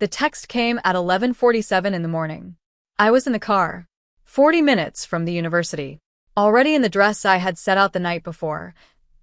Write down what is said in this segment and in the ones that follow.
The text came at 11:47 in the morning. I was in the car, 40 minutes from the university, already in the dress I had set out the night before.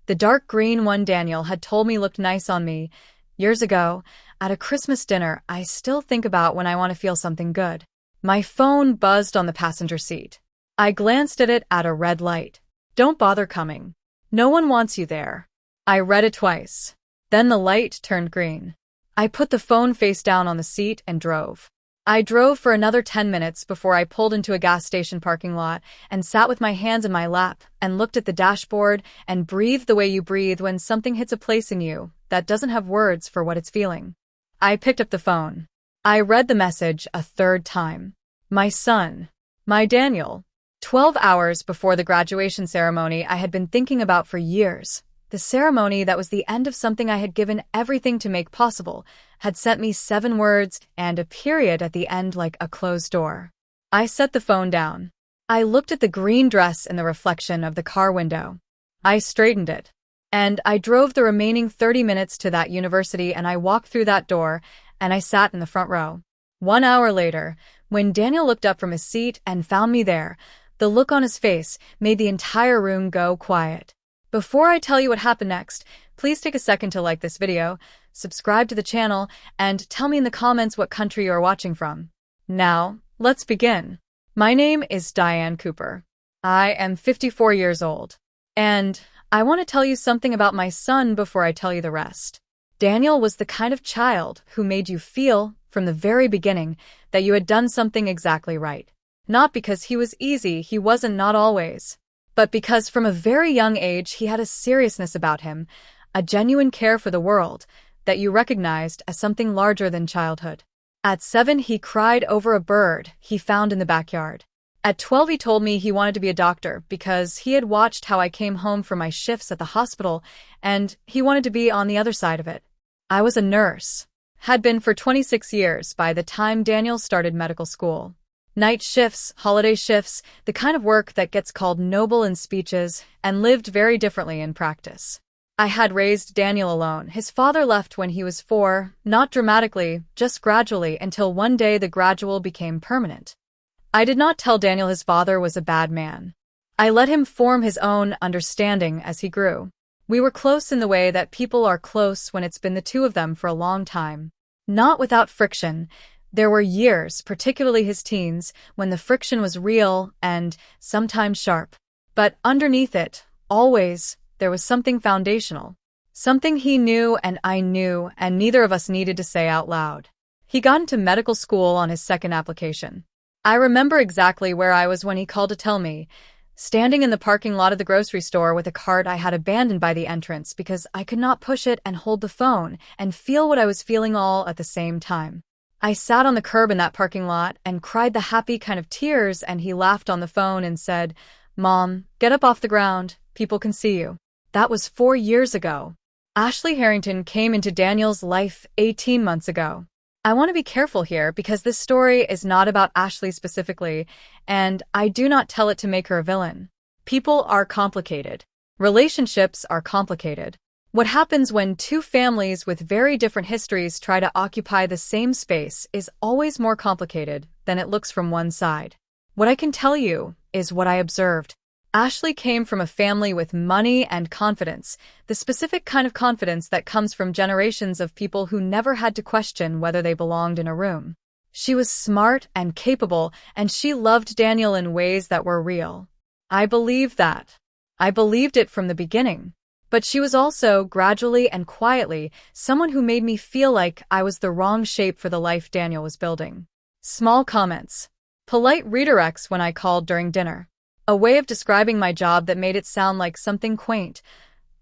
The dark green one Daniel had told me looked nice on me years ago at a Christmas dinner I still think about when I want to feel something good. My phone buzzed on the passenger seat. I glanced at it at a red light. Don't bother coming. No one wants you there. I read it twice. Then the light turned green. I put the phone face down on the seat and drove. I drove for another 10 minutes before I pulled into a gas station parking lot and sat with my hands in my lap and looked at the dashboard and breathed the way you breathe when something hits a place in you that doesn't have words for what it's feeling. I picked up the phone. I read the message a third time. My son. My Daniel. 12 hours before the graduation ceremony I had been thinking about for years. The ceremony that was the end of something I had given everything to make possible had sent me 7 words and a period at the end like a closed door. I set the phone down. I looked at the green dress in the reflection of the car window. I straightened it. And I drove the remaining 30 minutes to that university and I walked through that door and I sat in the front row. 1 hour later, when Daniel looked up from his seat and found me there, the look on his face made the entire room go quiet. Before I tell you what happened next, please take a second to like this video, subscribe to the channel, and tell me in the comments what country you are watching from. Now, let's begin. My name is Diane Cooper. I am 54 years old. And I want to tell you something about my son before I tell you the rest. Daniel was the kind of child who made you feel, from the very beginning, that you had done something exactly right. Not because he was easy, he wasn't, not always. But because from a very young age he had a seriousness about him, a genuine care for the world, that you recognized as something larger than childhood. At 7 he cried over a bird he found in the backyard. At 12 he told me he wanted to be a doctor because he had watched how I came home from my shifts at the hospital and he wanted to be on the other side of it. I was a nurse. Had been for 26 years by the time Daniel started medical school. Night shifts, holiday shifts, the kind of work that gets called noble in speeches and lived very differently in practice. I had raised Daniel alone. His father left when he was 4, not dramatically, just gradually, until one day the gradual became permanent. I did not tell Daniel his father was a bad man. I let him form his own understanding as he grew. We were close in the way that people are close when it's been the two of them for a long time. Not without friction. There were years, particularly his teens, when the friction was real and sometimes sharp. But underneath it, always, there was something foundational. Something he knew and I knew, and neither of us needed to say out loud. He got into medical school on his second application. I remember exactly where I was when he called to tell me, standing in the parking lot of the grocery store with a cart I had abandoned by the entrance because I could not push it and hold the phone and feel what I was feeling all at the same time. I sat on the curb in that parking lot and cried the happy kind of tears, and he laughed on the phone and said, "Mom, get up off the ground. People can see you." That was 4 years ago. Ashley Harrington came into Daniel's life 18 months ago. I want to be careful here because this story is not about Ashley specifically, and I do not tell it to make her a villain. People are complicated. Relationships are complicated. What happens when two families with very different histories try to occupy the same space is always more complicated than it looks from one side. What I can tell you is what I observed. Ashley came from a family with money and confidence, the specific kind of confidence that comes from generations of people who never had to question whether they belonged in a room. She was smart and capable, and she loved Daniel in ways that were real. I believed that. I believed it from the beginning. But she was also, gradually and quietly, someone who made me feel like I was the wrong shape for the life Daniel was building. Small comments. Polite redirects when I called during dinner. A way of describing my job that made it sound like something quaint.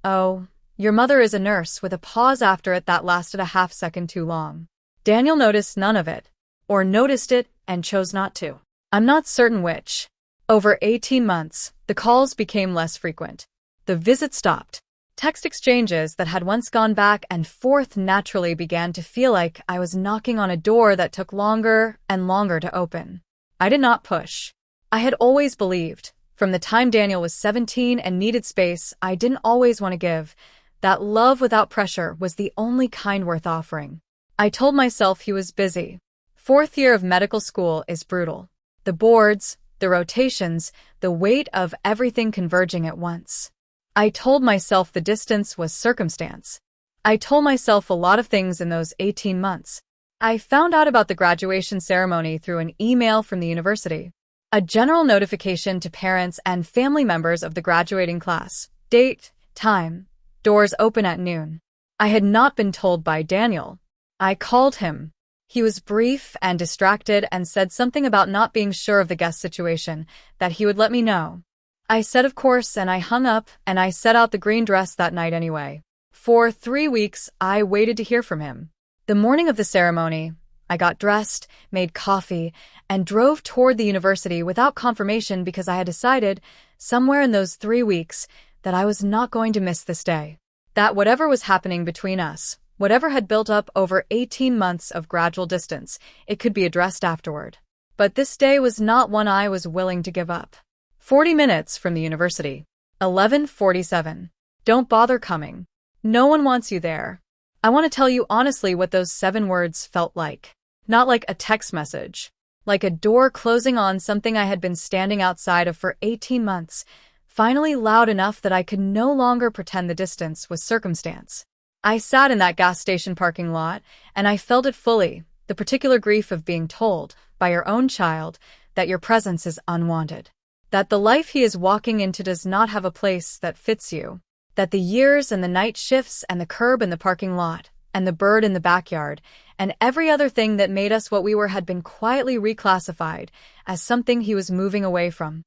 "Oh, your mother is a nurse," with a pause after it that lasted a half second too long. Daniel noticed none of it. Or noticed it and chose not to. I'm not certain which. Over 18 months, the calls became less frequent. The visits stopped. Text exchanges that had once gone back and forth naturally began to feel like I was knocking on a door that took longer and longer to open. I did not push. I had always believed, from the time Daniel was 17 and needed space I didn't always want to give, that love without pressure was the only kind worth offering. I told myself he was busy. Fourth year of medical school is brutal. The boards, the rotations, the weight of everything converging at once. I told myself the distance was circumstance. I told myself a lot of things in those 18 months. I found out about the graduation ceremony through an email from the university. A general notification to parents and family members of the graduating class. Date, time, doors open at noon. I had not been told by Daniel. I called him. He was brief and distracted and said something about not being sure of the guest situation, that he would let me know. I said of course, and I hung up, and I set out the green dress that night anyway. For 3 weeks, I waited to hear from him. The morning of the ceremony, I got dressed, made coffee, and drove toward the university without confirmation because I had decided, somewhere in those 3 weeks, that I was not going to miss this day. That whatever was happening between us, whatever had built up over 18 months of gradual distance, it could be addressed afterward. But this day was not one I was willing to give up. 40 minutes from the university. 11:47. Don't bother coming. No one wants you there. I want to tell you honestly what those 7 words felt like. Not like a text message. Like a door closing on something I had been standing outside of for 18 months, finally loud enough that I could no longer pretend the distance was circumstance. I sat in that gas station parking lot, and I felt it fully, the particular grief of being told, by your own child, that your presence is unwanted. That the life he is walking into does not have a place that fits you. That the years and the night shifts and the curb in the parking lot, and the bird in the backyard, and every other thing that made us what we were had been quietly reclassified as something he was moving away from.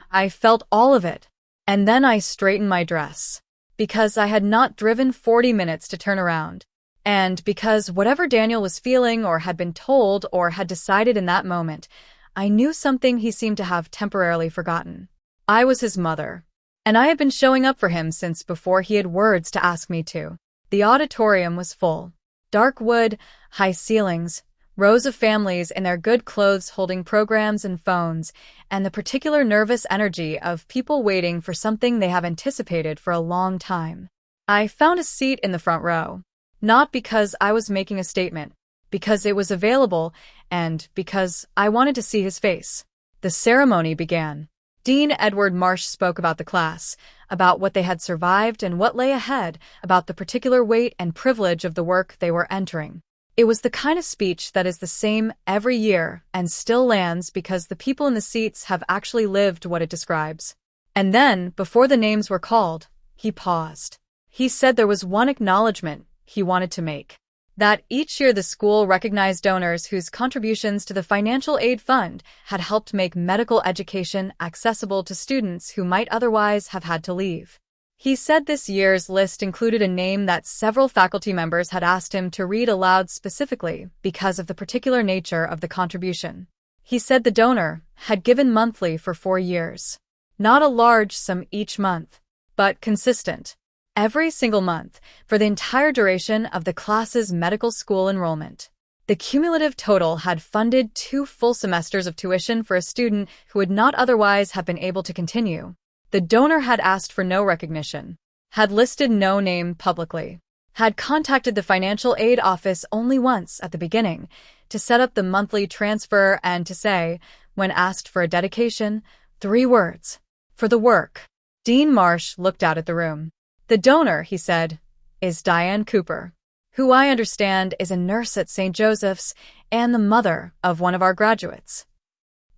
I felt all of it. And then I straightened my dress. Because I had not driven 40 minutes to turn around. And because whatever Daniel was feeling or had been told or had decided in that moment, I knew something he seemed to have temporarily forgotten. I was his mother. And I had been showing up for him since before he had words to ask me to. The auditorium was full. Dark wood, high ceilings, rows of families in their good clothes holding programs and phones, and the particular nervous energy of people waiting for something they have anticipated for a long time. I found a seat in the front row. Not because I was making a statement, because it was available, and because I wanted to see his face. The ceremony began. Dean Edward Marsh spoke about the class, about what they had survived and what lay ahead, about the particular weight and privilege of the work they were entering. It was the kind of speech that is the same every year and still lands because the people in the seats have actually lived what it describes. And then, before the names were called, he paused. He said there was one acknowledgement he wanted to make. That each year the school recognized donors whose contributions to the financial aid fund had helped make medical education accessible to students who might otherwise have had to leave. He said this year's list included a name that several faculty members had asked him to read aloud specifically because of the particular nature of the contribution. He said the donor had given monthly for 4 years. Not a large sum each month, but consistent. Every single month, for the entire duration of the class's medical school enrollment. The cumulative total had funded 2 full semesters of tuition for a student who would not otherwise have been able to continue. The donor had asked for no recognition, had listed no name publicly, had contacted the financial aid office only once at the beginning to set up the monthly transfer and to say, when asked for a dedication, 3 words. For the work. Dean Marsh looked out at the room. The donor, he said, is Diane Cooper, who I understand is a nurse at St. Joseph's and the mother of one of our graduates.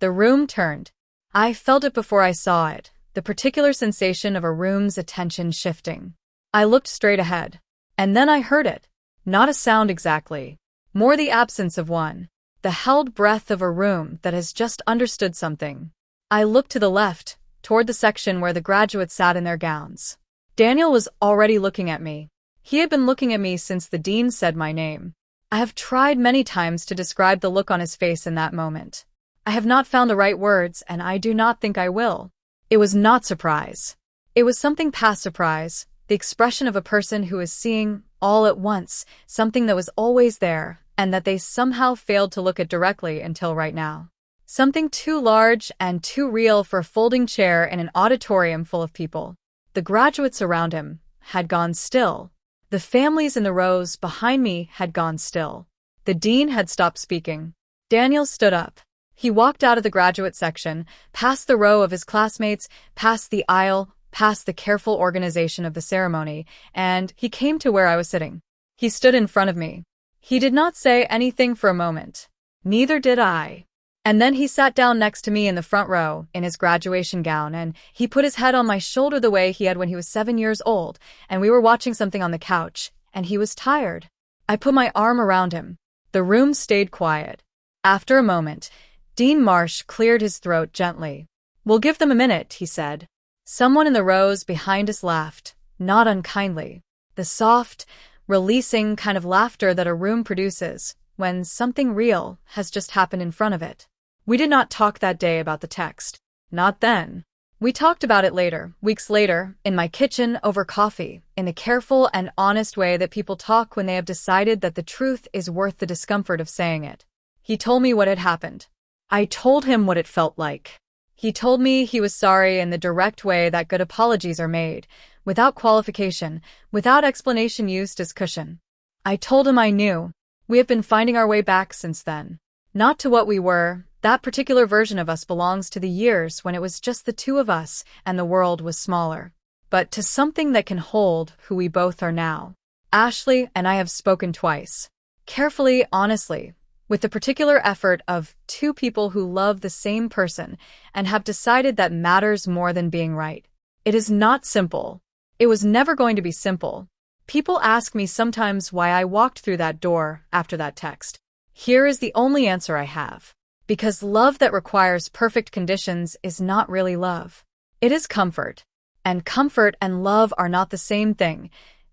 The room turned. I felt it before I saw it, the particular sensation of a room's attention shifting. I looked straight ahead. And then I heard it. Not a sound exactly. More the absence of one. The held breath of a room that has just understood something. I looked to the left, toward the section where the graduates sat in their gowns. Daniel was already looking at me. He had been looking at me since the dean said my name. I have tried many times to describe the look on his face in that moment. I have not found the right words, and I do not think I will. It was not surprise. It was something past surprise, the expression of a person who is seeing, all at once, something that was always there, and that they somehow failed to look at directly until right now. Something too large and too real for a folding chair in an auditorium full of people. The graduates around him had gone still. The families in the rows behind me had gone still. The dean had stopped speaking. Daniel stood up. He walked out of the graduate section, past the row of his classmates, past the aisle, past the careful organization of the ceremony, and he came to where I was sitting. He stood in front of me. He did not say anything for a moment. Neither did I. And then he sat down next to me in the front row, in his graduation gown, and he put his head on my shoulder the way he had when he was 7 years old, and we were watching something on the couch, and he was tired. I put my arm around him. The room stayed quiet. After a moment, Dean Marsh cleared his throat gently. "We'll give them a minute," he said. Someone in the rows behind us laughed, not unkindly. The soft, releasing kind of laughter that a room produces when something real has just happened in front of it. We did not talk that day about the text. Not then. We talked about it later, weeks later, in my kitchen over coffee, in the careful and honest way that people talk when they have decided that the truth is worth the discomfort of saying it. He told me what had happened. I told him what it felt like. He told me he was sorry in the direct way that good apologies are made, without qualification, without explanation used as cushion. I told him I knew. We have been finding our way back since then. Not to what we were. That particular version of us belongs to the years when it was just the two of us and the world was smaller. But to something that can hold who we both are now. Ashley and I have spoken twice. Carefully, honestly, with the particular effort of two people who love the same person and have decided that matters more than being right. It is not simple. It was never going to be simple. People ask me sometimes why I walked through that door after that text. Here is the only answer I have. Because love that requires perfect conditions is not really love. It is comfort. And comfort and love are not the same thing,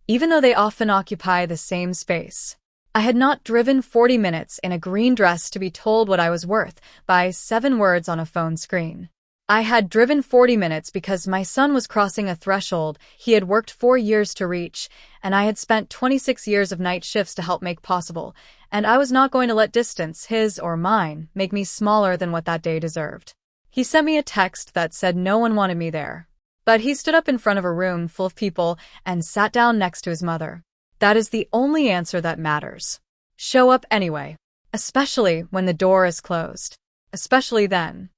even though they often occupy the same space. I had not driven 40 minutes in a green dress to be told what I was worth by 7 words on a phone screen. I had driven 40 minutes because my son was crossing a threshold he had worked 4 years to reach, and I had spent 26 years of night shifts to help make possible, and I was not going to let distance, his or mine, make me smaller than what that day deserved. He sent me a text that said no one wanted me there. But he stood up in front of a room full of people and sat down next to his mother. That is the only answer that matters. Show up anyway. Especially when the door is closed. Especially then.